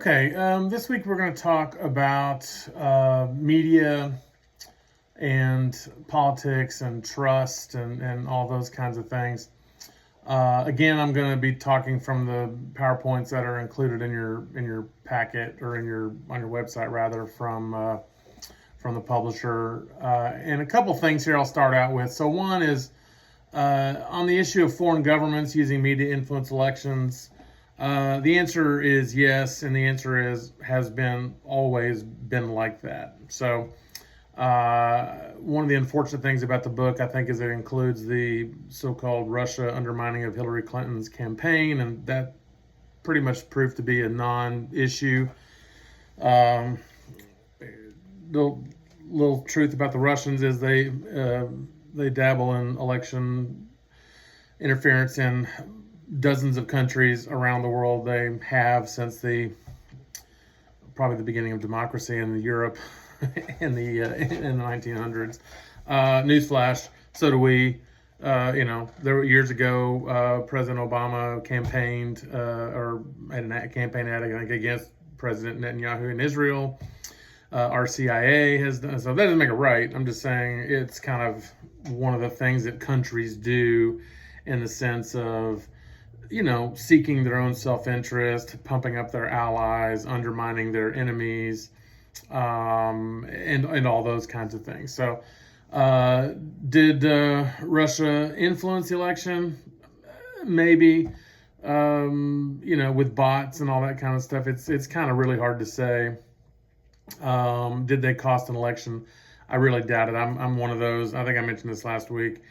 Okay, this week we're going to talk about media and politics and trust and all those kinds of things. Again, I'm going to be talking from the PowerPoints that are included in your packet or on your website rather from the publisher. And a couple things here I'll start out with. So one is on the issue of foreign governments using media to influence elections. The answer is yes, and the answer has always been like that. So one of the unfortunate things about the book, I think, is it includes the so-called Russia undermining of Hillary Clinton's campaign, and that pretty much proved to be a non-issue. The little truth about the Russians is they dabble in election interference in dozens of countries around the world. They have since probably the beginning of democracy in Europe in the 1900s. Newsflash, so do we. There were years ago, President Obama campaigned or made a campaign ad against President Netanyahu in Israel. Our CIA has done so. That doesn't make it right. I'm just saying it's kind of one of the things that countries do in the sense of seeking their own self-interest, pumping up their allies, undermining their enemies, and all those kinds of things. So, did Russia influence the election? Maybe. With bots and all that kind of stuff, it's kind of really hard to say. Did they cost an election? I really doubt it. I'm one of those. I think I mentioned this last week.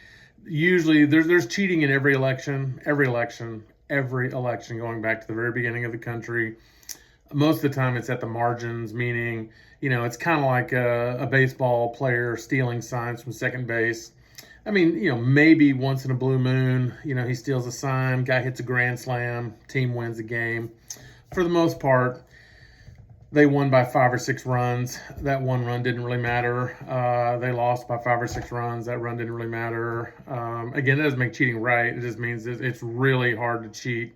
Usually there's cheating in every election going back to the very beginning of the country. Most of the time it's at the margins, meaning, it's kind of like a baseball player stealing signs from second base. I mean, maybe once in a blue moon, he steals a sign, guy hits a grand slam, team wins the game. For the most part, they won by 5 or 6 runs. That one run didn't really matter. They lost by 5 or 6 runs. That run didn't really matter. Again, that doesn't make cheating right. It just means that it's really hard to cheat.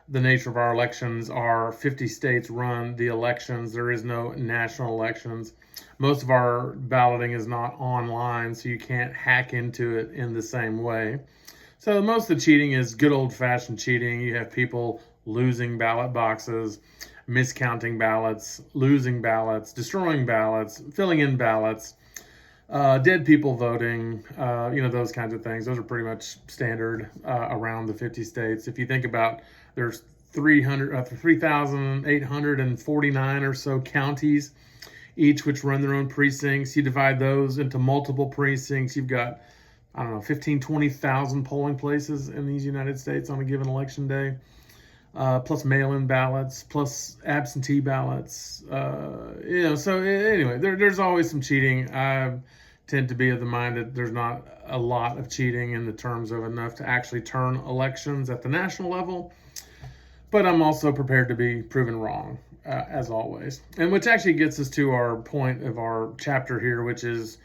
The nature of our elections are 50 states run the elections. There is no national elections. Most of our balloting is not online, so you can't hack into it in the same way. So most of the cheating is good old-fashioned cheating. You have people losing ballot boxes, miscounting ballots, losing ballots, destroying ballots, filling in ballots, dead people voting, those kinds of things. Those are pretty much standard around the 50 states. If you think about, there's 3,849 or so counties, each which run their own precincts. You divide those into multiple precincts. You've got, 20,000 polling places in these United States on a given election day. Plus mail-in ballots, plus absentee ballots. So anyway, there's always some cheating. I tend to be of the mind that there's not a lot of cheating in the terms of enough to actually turn elections at the national level. But I'm also prepared to be proven wrong, as always. And which actually gets us to our point of our chapter here, which is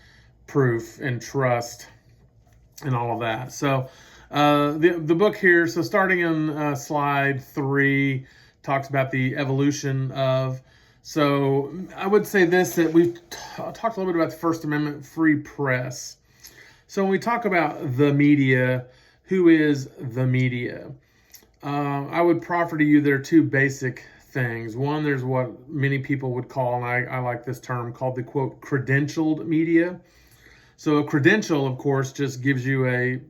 proof and trust and all of that. So the book here, so starting in slide 3, talks about the evolution of, so I would say this, that we've talked a little bit about the First Amendment free press. So when we talk about the media, who is the media? I would proffer to you there are 2 basic things. One, there's what many people would call, and I like this term, called the, quote, credentialed media. So a credential, of course, just gives you a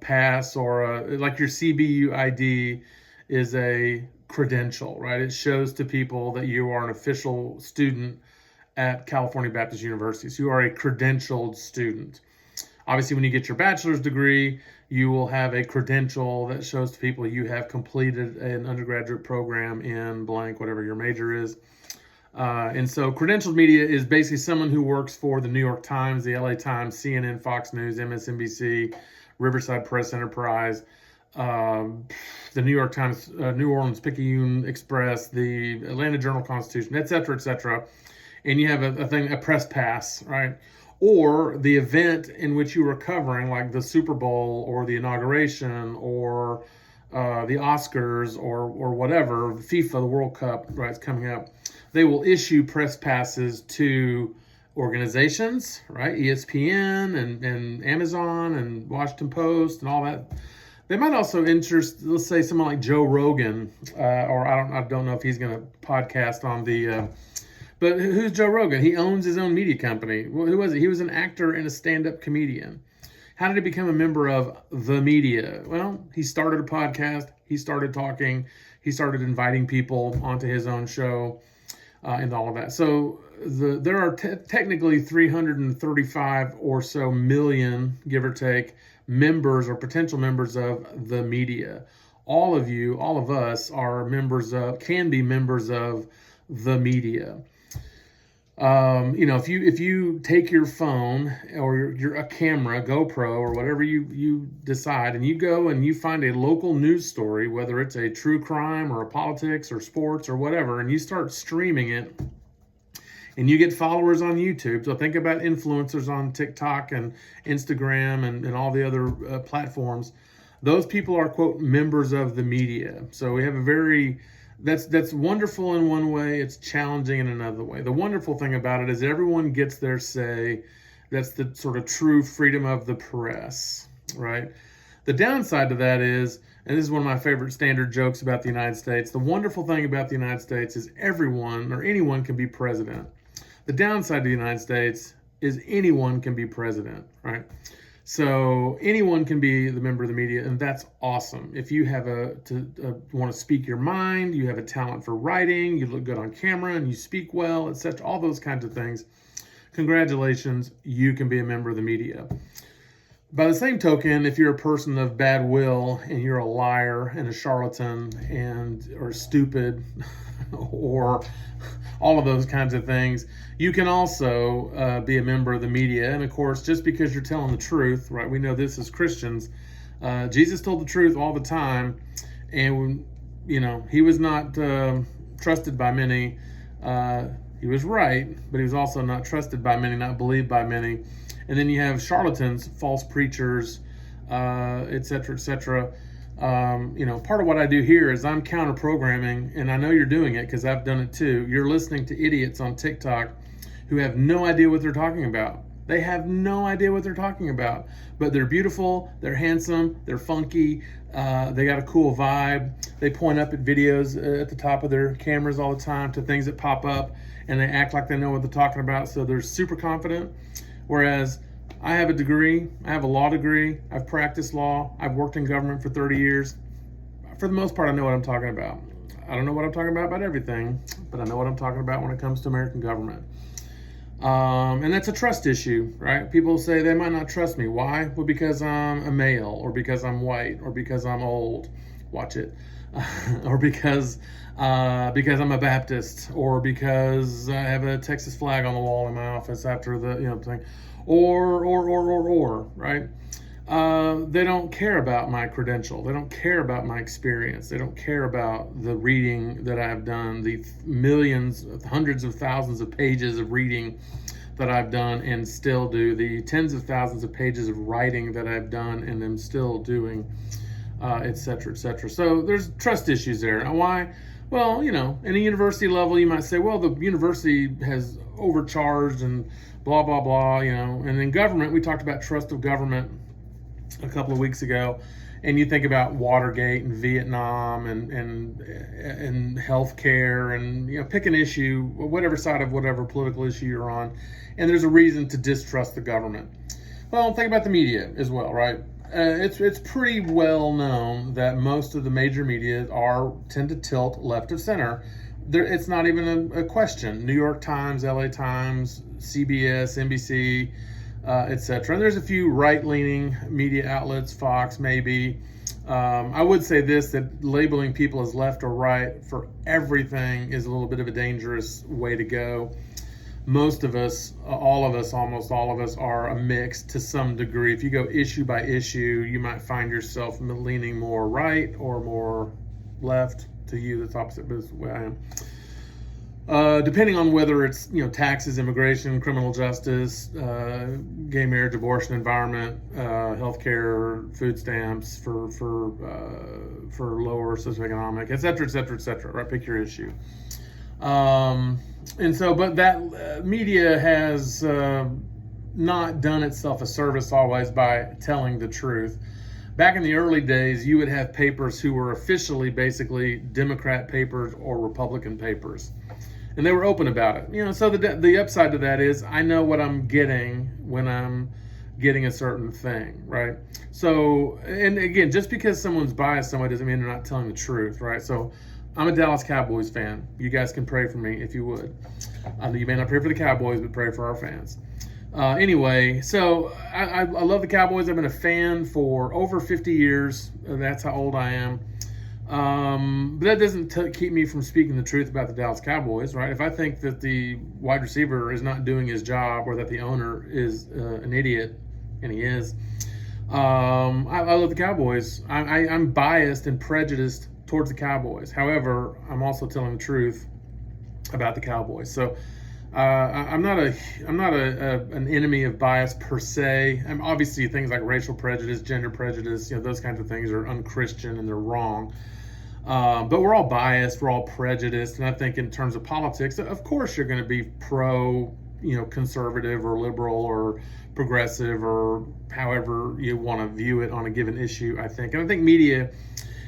pass, or like your CBU ID is a credential, right? It shows to people that you are an official student at California Baptist University. So you are a credentialed student. Obviously, when you get your bachelor's degree, you will have a credential that shows to people you have completed an undergraduate program in blank, whatever your major is. And so credentialed media is basically someone who works for the New York Times, the LA Times, CNN, Fox News, MSNBC, Riverside Press Enterprise, the New York Times, New Orleans Picayune Express, the Atlanta Journal-Constitution, et cetera, and you have a press pass, right? Or the event in which you were covering, like the Super Bowl or the inauguration or the Oscars or whatever, FIFA, the World Cup, right, it's coming up. They will issue press passes to organizations, right, ESPN and Amazon and Washington Post and all that. They might also interest, let's say, someone like Joe Rogan, or I don't know if he's going to podcast on the. But who's Joe Rogan? He owns his own media company. Well, who was it? He was an actor and a stand-up comedian. How did he become a member of the media? Well, he started a podcast. He started talking. He started inviting people onto his own show, and all of that. So there are technically 335 or so million, give or take, members or potential members of the media. All of you, all of us, are members of, can be members of the media. If you take your phone or a camera, GoPro, or whatever you decide, and you go and you find a local news story, whether it's a true crime or a politics or sports or whatever, and you start streaming it, and you get followers on YouTube. So think about influencers on TikTok and Instagram and all the other platforms. Those people are, quote, members of the media. So we have a very that's wonderful in one way. It's challenging in another way. The wonderful thing about it is everyone gets their say. That's the sort of true freedom of the press, right? The downside to that is, and this is one of my favorite standard jokes about the United States, the wonderful thing about the United States is everyone or anyone can be president. The downside to the United States is anyone can be president, right? So anyone can be the member of the media, and that's awesome. If you have want to speak your mind, you have a talent for writing, you look good on camera, and you speak well, etc., all those kinds of things, congratulations, you can be a member of the media. By the same token, if you're a person of bad will and you're a liar and a charlatan or stupid or all of those kinds of things, you can also be a member of the media. And of course, just because you're telling the truth, right? We know this as Christians. Jesus told the truth all the time, and he was not trusted by many. He was right, but he was also not trusted by many, not believed by many. And then you have charlatans, false preachers, et cetera, et cetera. Part of what I do here is I'm counter programming, and I know you're doing it because I've done it too. You're listening to idiots on TikTok who have no idea what they're talking about. They have no idea what they're talking about, but they're beautiful, they're handsome, they're funky, they got a cool vibe. They point up at videos at the top of their cameras all the time to things that pop up, and they act like they know what they're talking about, so they're super confident. Whereas I have a degree, I have a law degree, I've practiced law, I've worked in government for 30 years. For the most part, I know what I'm talking about. I don't know what I'm talking about everything, but I know what I'm talking about when it comes to American government. And that's a trust issue, right? People say they might not trust me. Why? Well, because I'm a male, or because I'm white, or because I'm old. Watch it. Or because I'm a Baptist, or because I have a Texas flag on the wall in my office after the thing, or right? They don't care about my credential. They don't care about my experience. They don't care about the reading that I've done, the millions, hundreds of thousands of pages of reading that I've done and still do, the tens of thousands of pages of writing that I've done and am still doing, et cetera, et cetera. So there's trust issues there. And why? Well, in a university level, you might say, well, the university has overcharged and blah, blah, blah, And in government, we talked about trust of government a couple of weeks ago, and you think about Watergate and Vietnam and healthcare, and pick an issue, whatever side of whatever political issue you're on, and there's a reason to distrust the government. Well, think about the media as well, right? It's pretty well known that most of the major media tend to tilt left of center. It's not even a question. New York Times, LA Times, CBS, NBC, etc. And there's a few right-leaning media outlets, Fox maybe. I would say this, that labeling people as left or right for everything is a little bit of a dangerous way to go. Most of us, almost all of us are a mix to some degree. If you go issue by issue, you might find yourself leaning more right or more left. To you, that's opposite, but it's the way I am. depending on whether it's taxes, immigration, criminal justice, gay marriage, abortion, environment, healthcare, food stamps for lower socioeconomic, et cetera, et cetera, et cetera. Right, pick your issue. And so, but that media has not done itself a service always by telling the truth. Back in the early days, you would have papers who were officially basically Democrat papers or Republican papers. And they were open about it. So the upside to that is I know what I'm getting when I'm getting a certain thing, right? So, and again, just because someone's biased somewhere doesn't mean they're not telling the truth, right? So I'm a Dallas Cowboys fan. You guys can pray for me if you would. I know you may not pray for the Cowboys, but pray for our fans. Anyway, so I love the Cowboys. I've been a fan for over 50 years. That's how old I am. But that doesn't keep me from speaking the truth about the Dallas Cowboys, right? If I think that the wide receiver is not doing his job or that the owner is an idiot, and he is, I love the Cowboys. I'm biased and prejudiced towards the Cowboys. However, I'm also telling the truth about the Cowboys. So I'm not an enemy of bias per se. Obviously things like racial prejudice, gender prejudice, those kinds of things are unchristian and they're wrong. But we're all biased, we're all prejudiced, and I think in terms of politics, of course you're going to be pro, conservative or liberal or progressive or however you want to view it on a given issue, I think. And I think media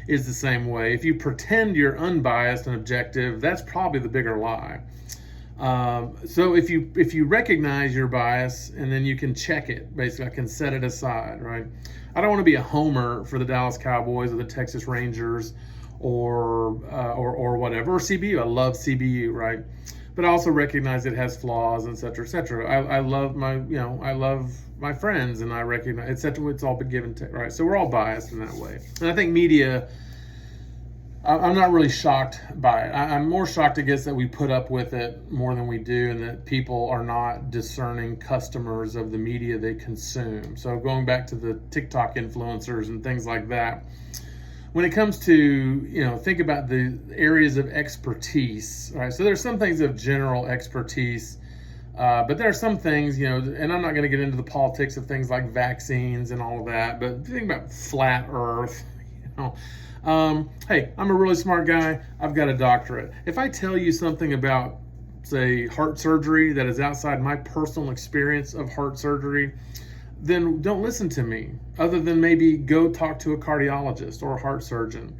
is the same way. If you pretend you're unbiased and objective, that's probably the bigger lie. So if you recognize your bias and then you can check it, basically, I can set it aside, right? I don't want to be a homer for the Dallas Cowboys or the Texas Rangers or whatever, or CBU. I love CBU, right? But I also recognize it has flaws, et cetera, et cetera. I love I love my friends, and I recognize, et cetera. It's all been given, right? So we're all biased in that way. And I think media, I'm not really shocked by it. I'm more shocked, I guess, that we put up with it more than we do, and that people are not discerning customers of the media they consume. So going back to the TikTok influencers and things like that, when it comes to, think about the areas of expertise, right? So there's some things of general expertise, but there are some things, and I'm not going to get into the politics of things like vaccines and all of that, but think about flat Earth, hey, I'm a really smart guy. I've got a doctorate. If I tell you something about, say, heart surgery that is outside my personal experience of heart surgery, then don't listen to me, other than maybe go talk to a cardiologist or a heart surgeon.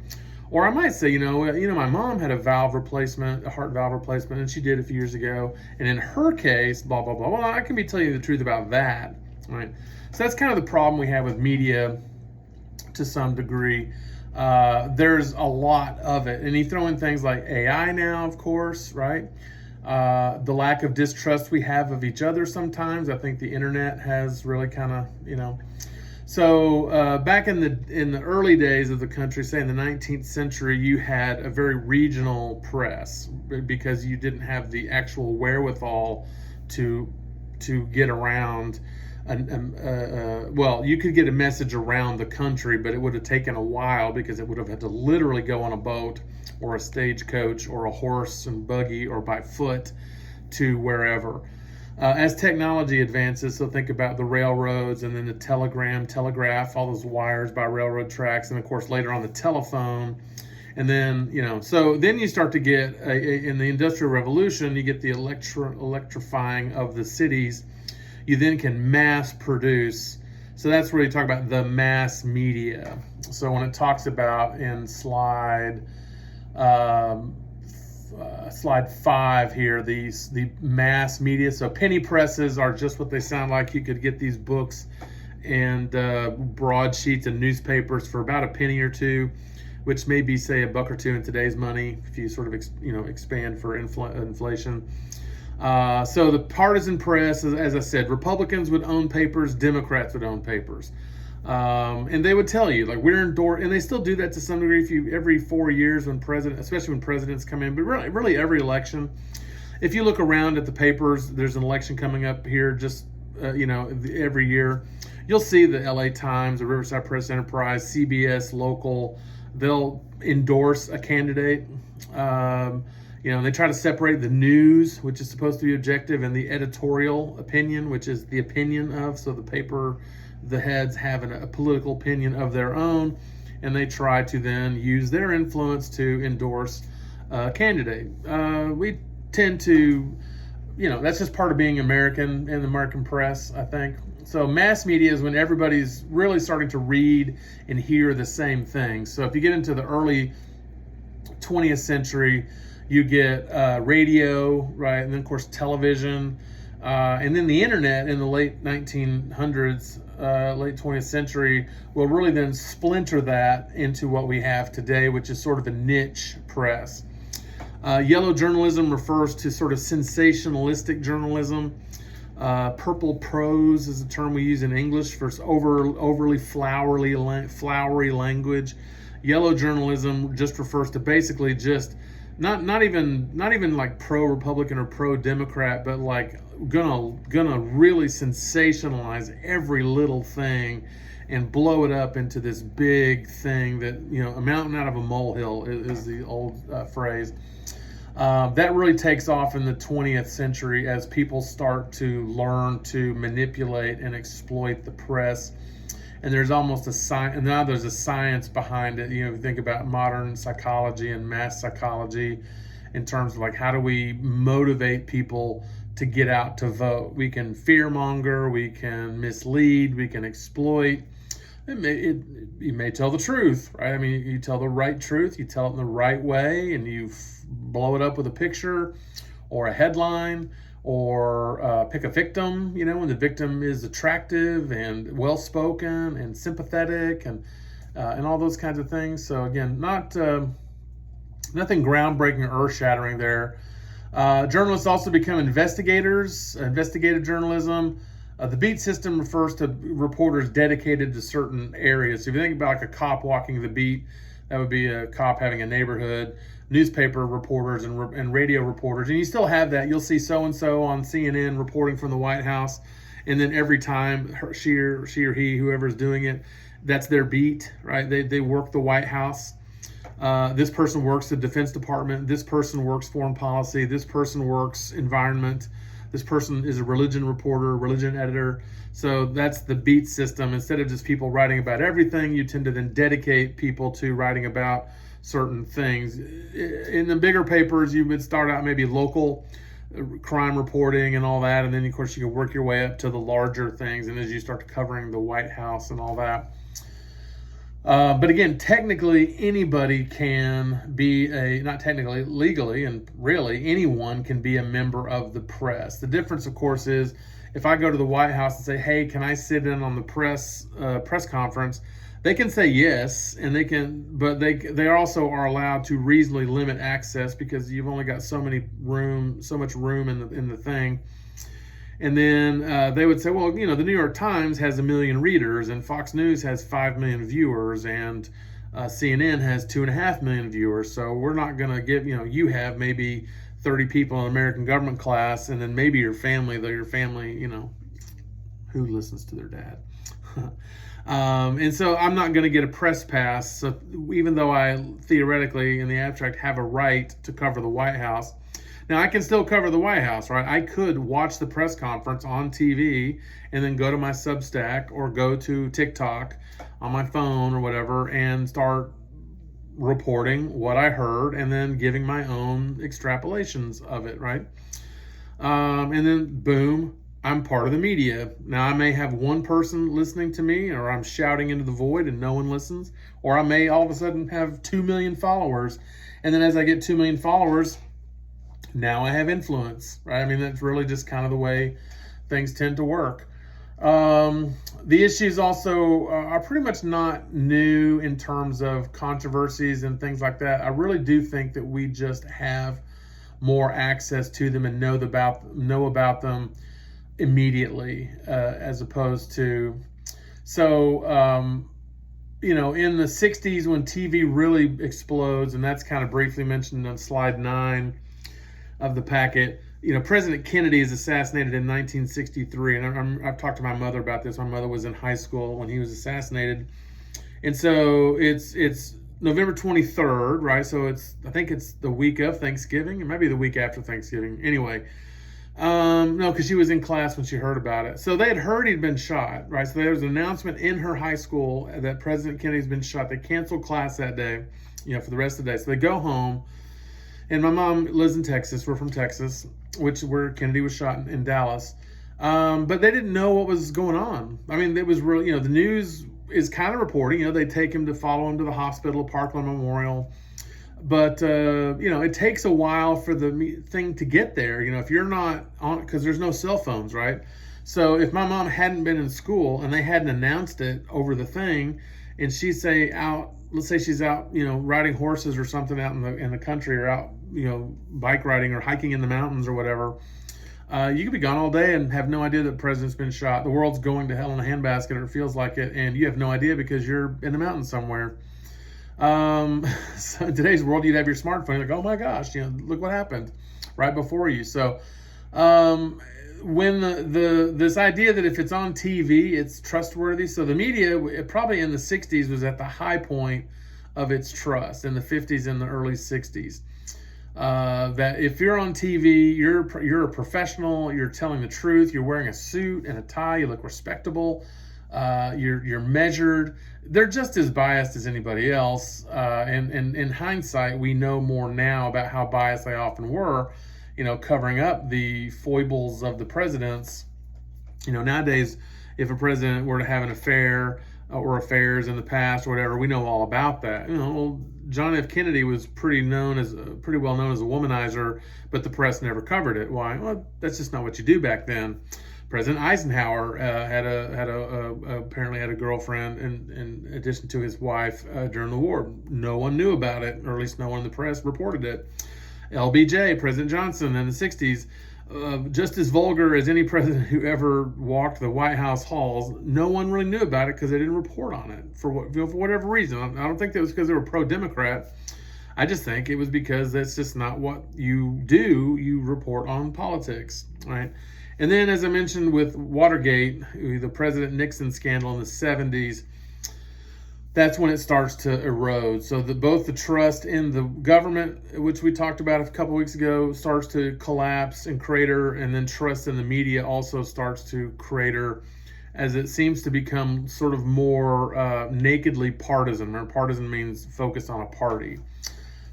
Or I might say, my mom had a heart valve replacement, and she did a few years ago. And in her case, blah, blah, blah. Well, I can be telling you the truth about that, right? So that's kind of the problem we have with media to some degree. There's a lot of it. And you throw in things like AI now, of course, right? The lack of distrust we have of each other sometimes. I think the internet has really kind of, So back in the early days of the country, say in the 19th century, you had a very regional press because you didn't have the actual wherewithal to get around. Well, you could get a message around the country, but it would have taken a while because it would have had to literally go on a boat or a stagecoach or a horse and buggy or by foot to wherever. As technology advances, so think about the railroads and then the telegraph, all those wires by railroad tracks, and of course later on the telephone. And then, so then you start to get, in the Industrial Revolution, you get the electrifying of the cities. You then can mass produce. So that's where you talk about the mass media. So when it talks about in slide 5 here, the mass media. So penny presses are just what they sound like. You could get these books and broadsheets and newspapers for about a penny or two, which may be, say, $1 or $2 in today's money if you sort of expand for inflation. So the partisan press, as I said, Republicans would own papers, Democrats would own papers. And they would tell you, like, we're endorsed, and they still do that to some degree every 4 years especially when presidents come in, but really every election. If you look around at the papers, there's an election coming up here just, every year. You'll see the LA Times, the Riverside Press Enterprise, CBS, local, they'll endorse a candidate. They try to separate the news, which is supposed to be objective, and the editorial opinion, which is the opinion of. So the paper, the heads have a political opinion of their own, and they try to then use their influence to endorse a candidate. We tend to, that's just part of being American in the American press, I think. So mass media is when everybody's really starting to read and hear the same thing. So if you get into the early 20th century, you get radio, right? And then, of course, television. And then the internet in the late 1900s, late 20th century will really then splinter that into what we have today, which is sort of a niche press. Yellow journalism refers to sort of sensationalistic journalism. Purple prose is a term we use in English for overly flowery language. Yellow journalism just refers to basically just not even like pro-Republican or pro-Democrat, but like gonna really sensationalize every little thing and blow it up into this big thing that, a mountain out of a molehill is the old phrase. That really takes off in the 20th century as people start to learn to manipulate and exploit the press. And there's almost and now there's a science behind it. If you think about modern psychology and mass psychology in terms of like, how do we motivate people to get out to vote? We can fearmonger, we can mislead, we can exploit. You may tell the truth, right? I mean, you tell the right truth, you tell it in the right way, and you blow it up with a picture or a headline, or pick a victim, when the victim is attractive and well-spoken and sympathetic and all those kinds of things. So again, nothing groundbreaking or earth-shattering there. Journalists also become investigators, investigative journalism. The beat system refers to reporters dedicated to certain areas. So if you think about like a cop walking the beat, that would be a cop having a neighborhood. Newspaper reporters and radio reporters, and you still have that. You'll see so-and-so on CNN reporting from the White House, and then every time she or he, whoever's doing it, that's their beat, right? They work the White House. This person works the Defense Department. This person works foreign policy. This person works environment. This person is a religion reporter, religion editor. So that's the beat system. Instead of just people writing about everything, you tend to then dedicate people to writing about certain things. In the bigger papers, you would start out maybe local crime reporting and all that, and then of course you can work your way up to the larger things, and as you start covering the White House and all that. But again, technically anybody can be not technically, legally, and really anyone can be a member of the press. The difference, of course, is if I go to the White House and say, hey, can I sit in on the press conference? They can say yes, and but they also are allowed to reasonably limit access because you've only got so much room in the thing. And then they would say, well, the New York Times has 1 million readers, and Fox News has 5 million viewers, and CNN has 2.5 million viewers. So we're not going to give, you have maybe 30 people in American government class, and then maybe your family, who listens to their dad. And so I'm not going to get a press pass. So even though I theoretically in the abstract have a right to cover the White House, now I can still cover the White House, right? I could watch the press conference on TV and then go to my Substack or go to TikTok on my phone or whatever and start reporting what I heard and then giving my own extrapolations of it, right? And then boom, I'm part of the media. Now I may have one person listening to me, or I'm shouting into the void and no one listens, or I may all of a sudden have 2 million followers. And then as I get 2 million followers, now I have influence, right? I mean, that's really just kind of the way things tend to work. The issues also are pretty much not new in terms of controversies and things like that. I really do think that we just have more access to them and know about them immediately, as opposed to, in the 60s when TV really explodes, and that's kind of briefly mentioned on slide 9 of the packet. President Kennedy is assassinated in 1963, and I've talked to my mother about this. My mother was in high school when he was assassinated, and so it's November 23rd, right? So I think it's the week of Thanksgiving. It might be the week after Thanksgiving. Anyway, no, because she was in class when she heard about it. So they had heard he'd been shot, right? So there was an announcement in her high school that President Kennedy's been shot. They canceled class that day, for the rest of the day. So they go home, and my mom lives in Texas. We're from Texas, where Kennedy was shot in Dallas. But they didn't know what was going on. I mean, it was really, the news is kind of reporting, they take him to follow him to the hospital, Parkland Memorial. But, it takes a while for the thing to get there, if you're not on, because there's no cell phones, right? So if my mom hadn't been in school and they hadn't announced it over the thing, and let's say she's out, riding horses or something out in the country, or out, bike riding or hiking in the mountains or whatever, you could be gone all day and have no idea that the president's been shot. The world's going to hell in a handbasket, or it feels like it, and you have no idea because you're in the mountains somewhere. So in today's world, you'd have your smartphone, like, oh my gosh, look what happened right before you. So when this idea that if it's on TV, it's trustworthy. So the media, probably in the 60s, was at the high point of its trust, in the 50s and the early 60s. That if you're on TV, you're a professional, you're telling the truth, you're wearing a suit and a tie, you look respectable, you're measured. They're just as biased as anybody else. And in hindsight, we know more now about how biased they often were, covering up the foibles of the presidents. Nowadays, if a president were to have an affair or affairs in the past or whatever, we know all about that. Well, John F. Kennedy was pretty well known as a womanizer, but the press never covered it. Why? Well, that's just not what you do back then. President Eisenhower apparently had a girlfriend in addition to his wife during the war. No one knew about it, or at least no one in the press reported it. LBJ, President Johnson, in the 60s, just as vulgar as any president who ever walked the White House halls. No one really knew about it because they didn't report on it for whatever reason. I don't think that was because they were pro-Democrat. I just think it was because that's just not what you do. You report on politics, right? And then, as I mentioned with Watergate, the President Nixon scandal in the 70s, that's when it starts to erode. So both the trust in the government, which we talked about a couple weeks ago, starts to collapse and crater, and then trust in the media also starts to crater, as it seems to become sort of more nakedly partisan. Remember, partisan means focused on a party.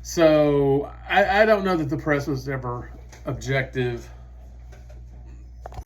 So I don't know that the press was ever objective